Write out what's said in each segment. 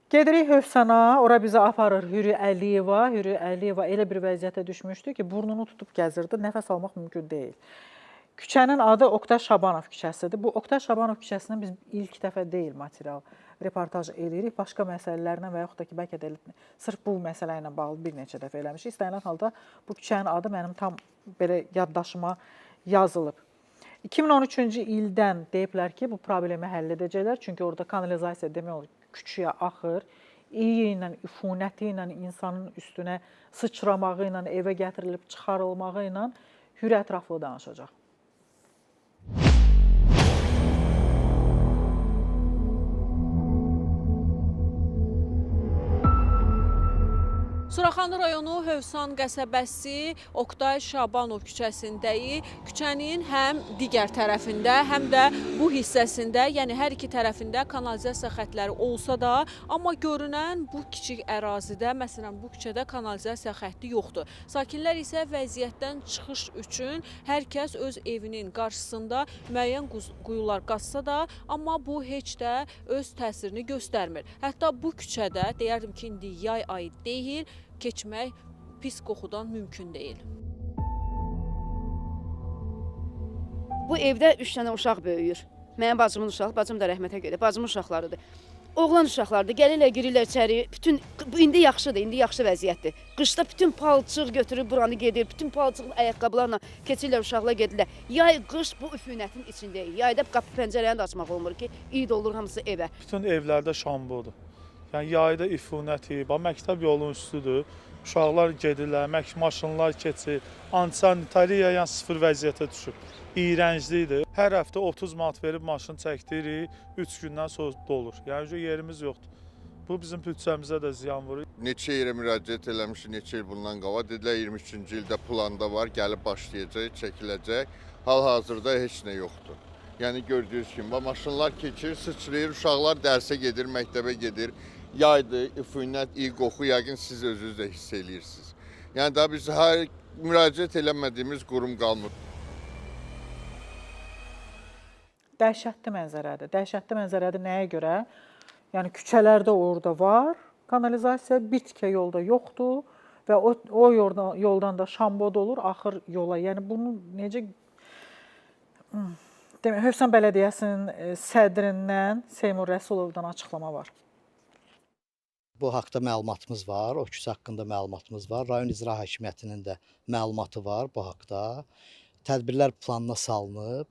Gedirik Hövsana, ora bizi aparır Hürri Əliyeva. Hürri Əliyeva elə bir vəziyyətə düşmüşdü ki, burnunu tutub gəzirdi, nəfəs almaq mümkün deyil. Küçənin adı Oqtay Şabanov küçəsidir. Bu Oqtay Şabanov küçəsindən biz ilk dəfə deyil material, reportaj eləyirik. Başqa məsələlərlə və yaxud da ki, bəlkə də sırf bu məsələ ilə bağlı bir neçə dəfə eləmişik. İstənilən halda bu küçənin adı mənim tam belə yaddaşıma yazılıb. 2013-cü ildən deyiblər ki, bu problemi həll edəcəklər. Çünki orada kanalizasiya demək olur, küçüyə axır. İyi ilə, üfunəti ilə, insanın üstünə sıçramağı ilə, evə gətirilib çıxarılmağı ilə Hürri ətraflı danışacaq. Suraxanı rayonu Hövsan qəsəbəsi Oqtay Şabanov küçəsindəyi. Küçənin həm digər tərəfində, həm də bu hissəsində, yəni hər iki tərəfində kanalizasiya xəttləri olsa da, amma görünən bu kiçik ərazidə, məsələn, bu küçədə kanalizasiya xətti yoxdur. Sakinlər isə vəziyyətdən çıxış üçün hər kəs öz evinin qarşısında müəyyən quyular qazsa da, amma bu heç də öz təsirini göstərmir. Hətta bu küçədə, deyərdim ki, indi yay ayı deyil, keçmək pis qoxudan mümkün deyil. Bu evdə 3 dənə uşaq böyüyür. Mənim bacımın uşağı, bacım da rəhmətə gedib, bacımın uşaqlarıdır. Oğlan uşaqlardır, gəlirlər, girirlər içəri. İndi yaxşıdır, indi yaxşı vəziyyətdir. Qışda bütün palçıq götürüb buranı gedir, bütün palçıq ayaqqabılarla keçirlər, uşaqlar gedirlər. Yay, qış bu üfunətin içindəyik. Yayda qapı pəncərəni də açmaq olmur ki, id olur hamısı evə. Bütün evlərdə şambodur. Yəni yayda üfunəti, məktəb yolunun üstüdür. Uşaqlar gedirlər, maşınlar keçir. Antisanitariya yəni sıfır vəziyyətə düşüb. İyrənclidir. Hər həftə 30 manat verib maşın çəkdirik, 3 gündən sonra dolur. Yəni yerimiz yoxdur. Bu bizim büdcəmizə də ziyan vurur. Neçə yerə müraciət eləmişik, neçə il bundan qava. Dedilər 23-cü ildə planda var, gəlib başlayacaq, çəkiləcək. Hal-hazırda heç nə yoxdur. Yəni gördüyünüz kimi, maşınlar keçir, sıçrayır, uşaqlar dərsə gedir, məktəbə gedir. Yaydır, üfunət, iyi qoxu, yəqin siz özünüz də hiss eləyirsiniz. Yəni daha biz müraciət eləmədiyimiz qurum qalmır. Dəhşətli mənzərədir. Dəhşətli mənzərədir nəyə görə? Yəni küçələrdə orada var kanalizasiya, bir tikə yolda yoxdur və o yoldan da şambod olur, axır yola. Yəni bunu necə... Demək, Hövsan Bələdiyyəsinin sədrindən Seymur Rəsulovdan açıqlama var. Bu haqda məlumatımız var, o küçə haqqında məlumatımız var. Rayon İcra Hakimiyyətinin də məlumatı var bu haqda. Tədbirlər planına salınıb.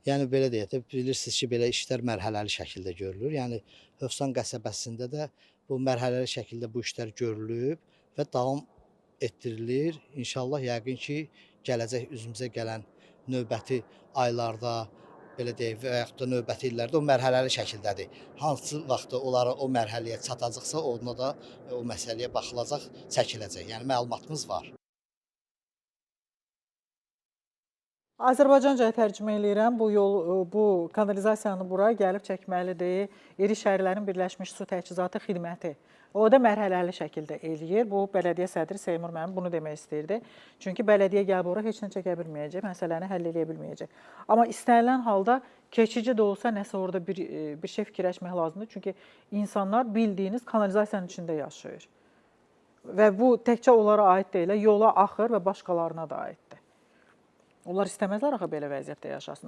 Yəni belə deyək də, bilirsiniz ki, belə işlər mərhələli şəkildə görülür. Yəni Hövsan qəsəbəsində də bu mərhələli şəkildə bu işlər görülüb və davam etdirilir. İnşallah yəqin ki, gələcək üzümüzə gələn növbəti aylarda, belə deyək, və yaxud da növbəti illərdə o mərhələli şəkildədir. Hansı vaxtda onlara o mərhələyə çatacaqsa, onda da o məsələyə baxılacaq, çəkiləcək. Yəni məlumatımız var. Azərbaycanca tərcümə eləyirəm. Bu kanalizasiyanı bura gəlib çəkməlidir. İri şəhərlərin Birləşmiş Su Təchizatı Xidməti. O da mərhələli şəkildə eləyir. Bu bələdiyyə sədri Seymur müəllim bunu demək istəyirdi. Çünki bələdiyyə gəlib ora heç nə çəkə bilməyəcək, məsələni həll edə bilməyəcək. Amma istənilən halda keçici də olsa nəsə orada bir şey fikirləşmək lazımdır. Çünki insanlar bildiyiniz kanalizasiyanın içində yaşayır. Və bu təkcə onlara aid deyil, yola axır və başqalarına da aiddir. Onlar istəməzlər axı belə vəziyyətdə yaşasınlar.